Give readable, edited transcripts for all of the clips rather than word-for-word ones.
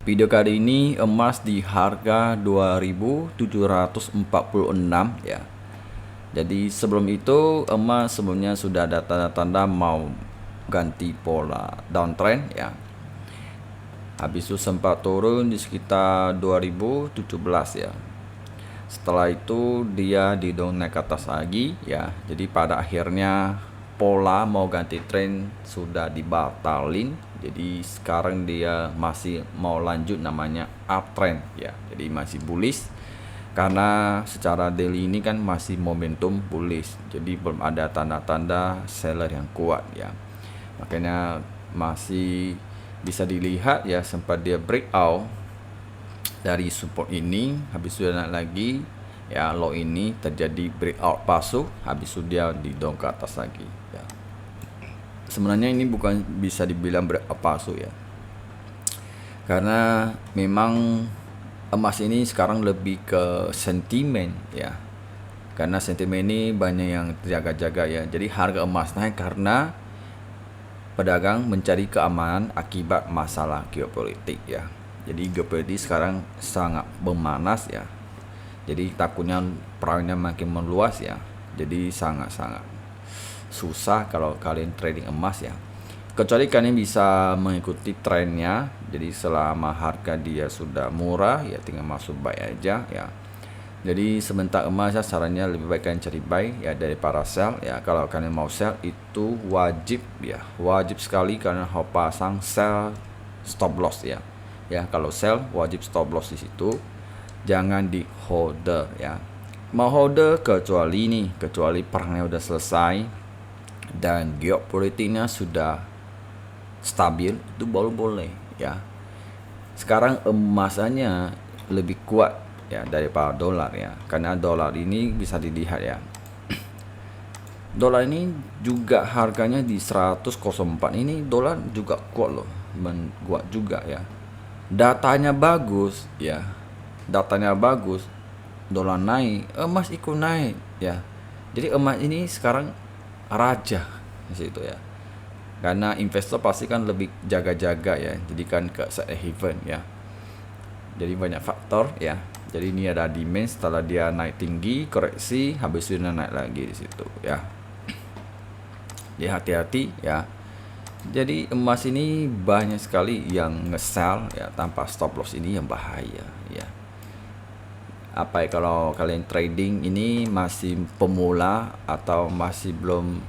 Video kali ini emas di harga 2.746 ya. Jadi sebelum itu emas sebelumnya sudah ada tanda-tanda mau ganti pola downtrend ya. Habis itu sempat turun di sekitar 2017 ya. Setelah itu dia didorong naik ke atas lagi ya. Jadi pada akhirnya pola mau ganti tren sudah dibatalin. Jadi sekarang dia masih mau lanjut namanya uptrend ya. Jadi masih bullish karena secara daily ini kan masih momentum bullish. Jadi belum ada tanda-tanda seller yang kuat ya. Makanya masih bisa dilihat ya, sempat dia breakout dari support ini, habis sudah naik lagi ya, low ini terjadi breakout palsu, habis sudah didorong ke atas lagi ya. Sebenarnya ini bukan bisa dibilang breakout palsu ya, karena memang emas ini sekarang lebih ke sentimen ya, karena sentimen ini banyak yang terjaga-jaga ya. Jadi harga emas naik karena pedagang mencari keamanan akibat masalah geopolitik ya. Jadi geopolitik sekarang sangat memanas ya. Jadi takutnya perangnya makin meluas ya. Jadi sangat-sangat susah kalau kalian trading emas ya. Kecuali kalian bisa mengikuti trennya. Jadi selama harga dia sudah murah ya, tinggal masuk buy aja ya. Jadi sebentar emas ya, sarannya lebih baik kalian cari buy ya daripada sell ya. Kalau kalian mau sell itu wajib ya, wajib sekali kalian harus pasang sell stop loss ya. Ya kalau sell wajib stop loss di situ, jangan di holder ya. Mau holder kecuali perangnya udah selesai dan geopolitiknya sudah stabil, itu baru boleh ya. Sekarang emasannya lebih kuat ya daripada dolar ya, karena dolar ini bisa dilihat ya, dolar ini juga harganya di 104 ini, dolar juga kuat loh, kuat juga ya, datanya bagus ya, datanya bagus, dolar naik, emas ikut naik ya. Jadi emas ini sekarang raja di situ ya, karena investor pasti kan lebih jaga-jaga ya, jadi kan ke safe haven ya. Jadi banyak faktor ya. Jadi ini ada demand, setelah dia naik tinggi, koreksi, habis itu naik lagi di situ ya. Jadi hati-hati ya. Jadi emas ini banyak sekali yang nge-sell ya tanpa stop loss, ini yang bahaya ya. Apa ya, kalau kalian trading ini masih pemula atau masih belum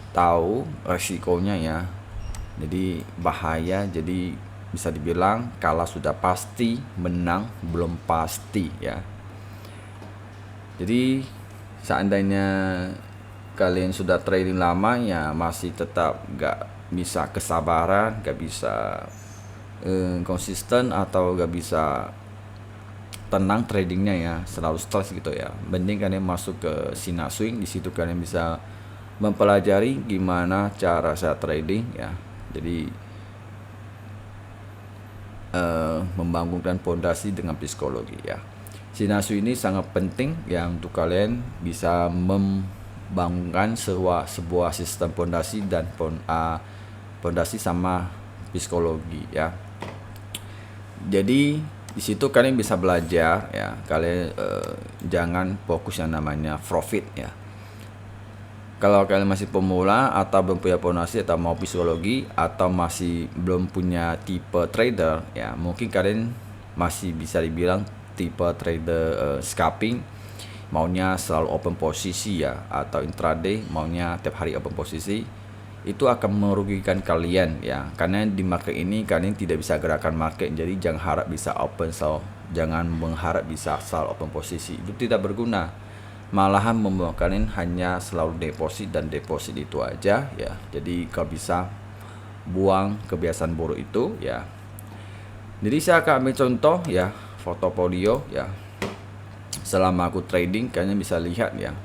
tahu resikonya ya, jadi bahaya. Jadi bisa dibilang kalah sudah pasti, menang belum pasti ya. Jadi seandainya kalian sudah trading lama ya, masih tetap gak bisa kesabaran, gak bisa konsisten, atau gak bisa tenang tradingnya ya, selalu stres gitu ya, mending kalian masuk ke Sina Swing. Di situ kalian bisa mempelajari gimana cara saya trading ya. Jadi membangunkan pondasi dengan psikologi ya. Sina Swing ini sangat penting ya untuk kalian bisa membangunkan sebuah sistem pondasi dan pondasi sama psikologi ya. Jadi di situ kalian bisa belajar ya. Kalian jangan fokus yang namanya profit ya. Kalau kalian masih pemula atau belum punya pondasi atau mau psikologi atau masih belum punya tipe trader ya, mungkin kalian masih bisa dibilang tipe trader scalping, maunya selalu open posisi ya, atau intraday maunya tiap hari open posisi. Itu akan merugikan kalian ya, karena di market ini kalian tidak bisa gerakan market. Jadi jangan harap bisa open sell, jangan mengharap bisa sell open posisi, itu tidak berguna, malahan membuat kalian hanya selalu deposit dan deposit itu aja ya. Jadi kalau bisa buang kebiasaan buruk itu ya. Jadi saya akan ambil contoh ya, portofolio ya. selama aku trading, kalian bisa lihat ya,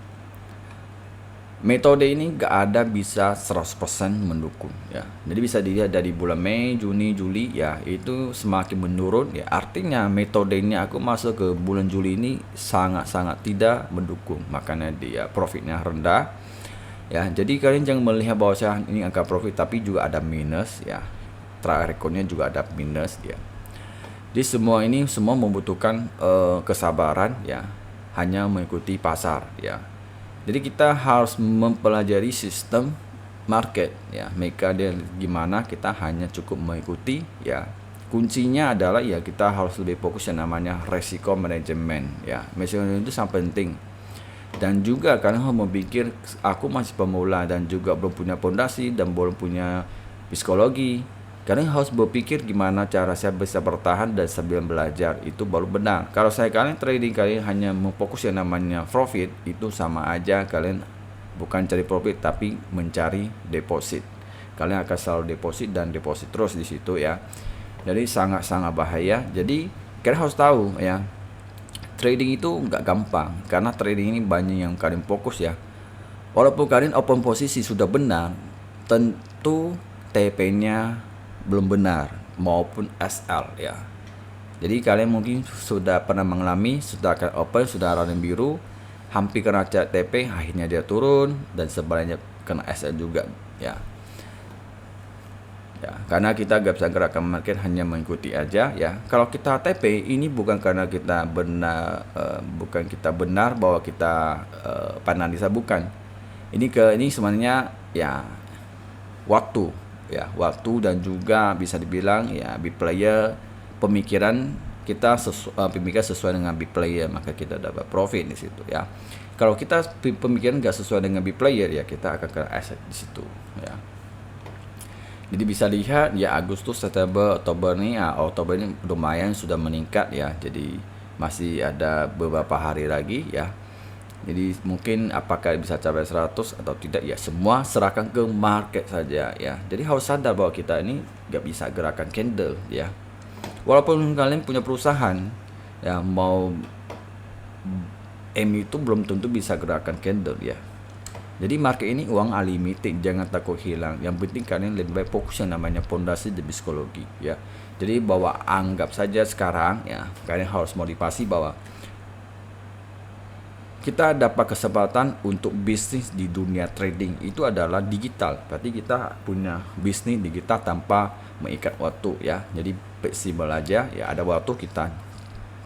metode ini gak ada bisa 100% mendukung ya. Jadi bisa dilihat dari bulan Mei, Juni, Juli ya, itu semakin menurun ya. Artinya metode ini aku masuk ke bulan Juli ini sangat-sangat tidak mendukung. Makanya dia profitnya rendah ya. Jadi kalian jangan melihat bahwa ini angka profit tapi juga ada minus ya. Track recordnya juga ada minus ya. Jadi semua membutuhkan kesabaran ya. Hanya mengikuti pasar ya. Jadi kita harus mempelajari sistem market ya, mereka dia gimana, kita hanya cukup mengikuti ya. Kuncinya adalah ya kita harus lebih fokus yang namanya resiko manajemen ya. Manajemen itu sangat penting. Dan juga kalian harus berpikir, aku masih pemula dan juga belum punya fondasi dan belum punya psikologi. Kalian harus berpikir gimana cara saya bisa bertahan dan sambil belajar, itu baru benar. Kalau kalian trading, kalian hanya memfokus yang namanya profit, itu sama aja kalian bukan cari profit tapi mencari deposit. Kalian akan selalu deposit dan deposit terus di situ ya. Jadi sangat-sangat bahaya. Jadi kalian harus tahu ya, trading itu nggak gampang karena trading ini banyak yang kalian fokus ya. Walaupun kalian open posisi sudah benar, tentu TP-nya belum benar maupun SL ya. Jadi kalian mungkin sudah pernah mengalami, sudah akan open, sudah running biru, hampir kena TP, akhirnya dia turun dan sebaliknya kena SL juga ya. Ya, karena kita gak bisa gerakan market, hanya mengikuti aja ya. Kalau kita TP ini bukan karena kita benar, bukan kita benar bahwa kita panalisa, bukan. Ini sebenarnya ya waktu dan juga bisa dibilang ya big player, pemikiran kita pemikiran sesuai dengan big player, maka kita dapat profit di situ ya. Kalau kita pemikiran gak sesuai dengan big player ya, kita akan ke aset di situ ya. Jadi bisa lihat ya, Agustus, September, Oktober ini lumayan sudah meningkat ya. Jadi masih ada beberapa hari lagi ya. Jadi mungkin apakah bisa capai 100 atau tidak ya, semua serahkan ke market saja ya. Jadi harus sadar bahwa kita ini gak bisa gerakan candle ya. Walaupun kalian punya perusahaan ya, mau M itu belum tentu bisa gerakan candle ya. Jadi market ini uang unlimited, jangan takut hilang. Yang penting kalian lebih baik fokus yang namanya fondasi dan psikologi ya. Jadi bahwa anggap saja sekarang ya, kalian harus motivasi bahwa kita dapat kesempatan untuk bisnis di dunia trading itu adalah digital. Berarti kita punya bisnis digital tanpa mengikat waktu ya. Jadi fleksibel aja ya, ada waktu kita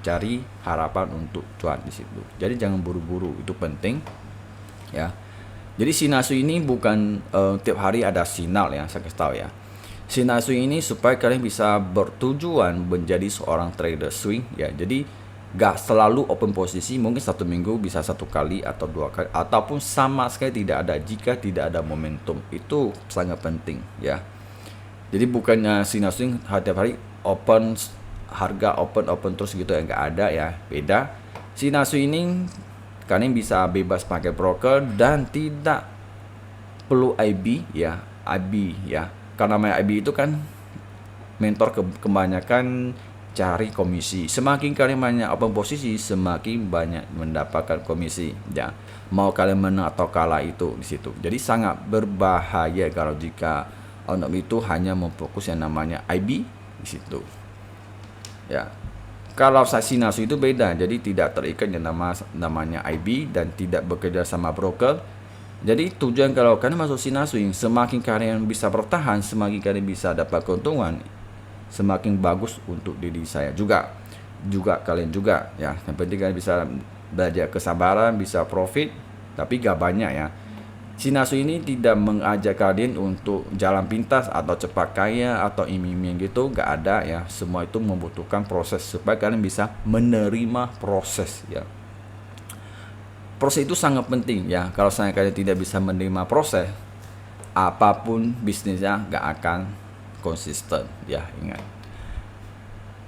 cari harapan untuk cuan di situ. Jadi jangan buru-buru, itu penting ya. Jadi Shinasu ini bukan tiap hari ada sinyal ya, saya kasih tahu ya. Shinasu ini supaya kalian bisa bertujuan menjadi seorang trader swing ya. Jadi gak selalu open posisi, mungkin satu minggu bisa 1 kali atau 2 kali, ataupun sama sekali tidak ada jika tidak ada momentum. Itu sangat penting ya. Jadi bukannya Shinasu tiap hari open, harga open terus gitu ya, nggak ada ya, beda. Shinasu ini kalian bisa bebas pakai broker dan tidak perlu IB ya, IB ya. Karena namanya IB itu kan mentor kebanyakan cari komisi. Semakin kalian banyak open posisi, semakin banyak mendapatkan komisi ya. Mau kalian menang atau kalah itu di situ. Jadi sangat berbahaya kalau jika untuk itu hanya memfokus yang namanya IB di situ. Ya. Kalau Shinasu itu beda, jadi tidak terikat yang namanya IB dan tidak bekerja sama broker. Jadi tujuan kalau kalian masuk Shinasu, semakin kalian bisa bertahan, semakin kalian bisa dapat keuntungan, semakin bagus untuk diri saya juga kalian juga ya. Yang penting kalian bisa belajar kesabaran, bisa profit, tapi gak banyak ya. Shinasu ini tidak mengajak kalian untuk jalan pintas atau cepat kaya atau iming-iming gitu, gak ada ya. Semua itu membutuhkan proses supaya kalian bisa menerima proses ya. Proses itu sangat penting ya. Kalau kalian tidak bisa menerima proses, apapun bisnisnya gak akan konsisten ya, ingat.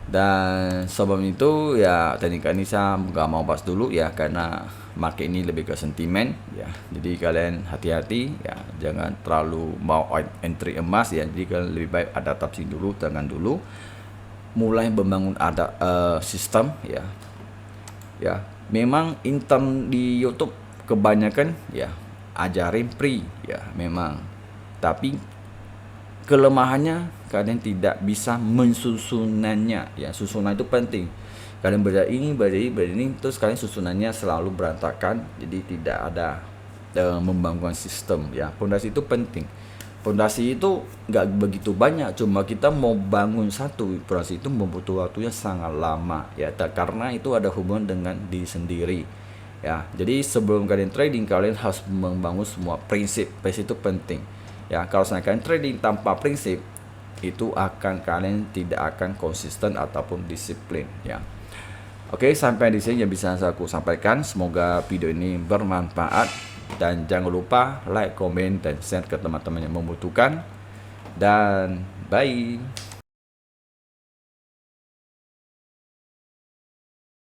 Dan sebab itu ya, teknik ini saya nggak mau bahas dulu ya, karena market ini lebih ke sentimen ya. Jadi kalian hati-hati ya, jangan terlalu mau entry emas ya. Jadi kalian lebih baik adaptasi dulu, jangan dulu mulai membangun sistem ya. Memang intern di YouTube kebanyakan ya ajarin free ya memang. Tapi kelemahannya kalian tidak bisa mensusunannya ya. Susunan itu penting. Kalian belajar ini, terus kalian susunannya selalu berantakan, jadi tidak ada membangun sistem ya. Pondasi itu penting. Pondasi itu nggak begitu banyak, cuma kita mau bangun satu pondasi itu membutuhkan waktunya sangat lama ya, karena itu ada hubungan dengan diri sendiri ya. Jadi sebelum kalian trading, kalian harus membangun semua prinsip. Prinsip itu penting ya. Kalau misalnya kalian trading tanpa prinsip, itu kalian tidak akan konsisten ataupun disiplin ya. Oke, sampai di sini yang bisa aku sampaikan. Semoga video ini bermanfaat. Dan jangan lupa like, komen, dan share ke teman-teman yang membutuhkan. Dan bye.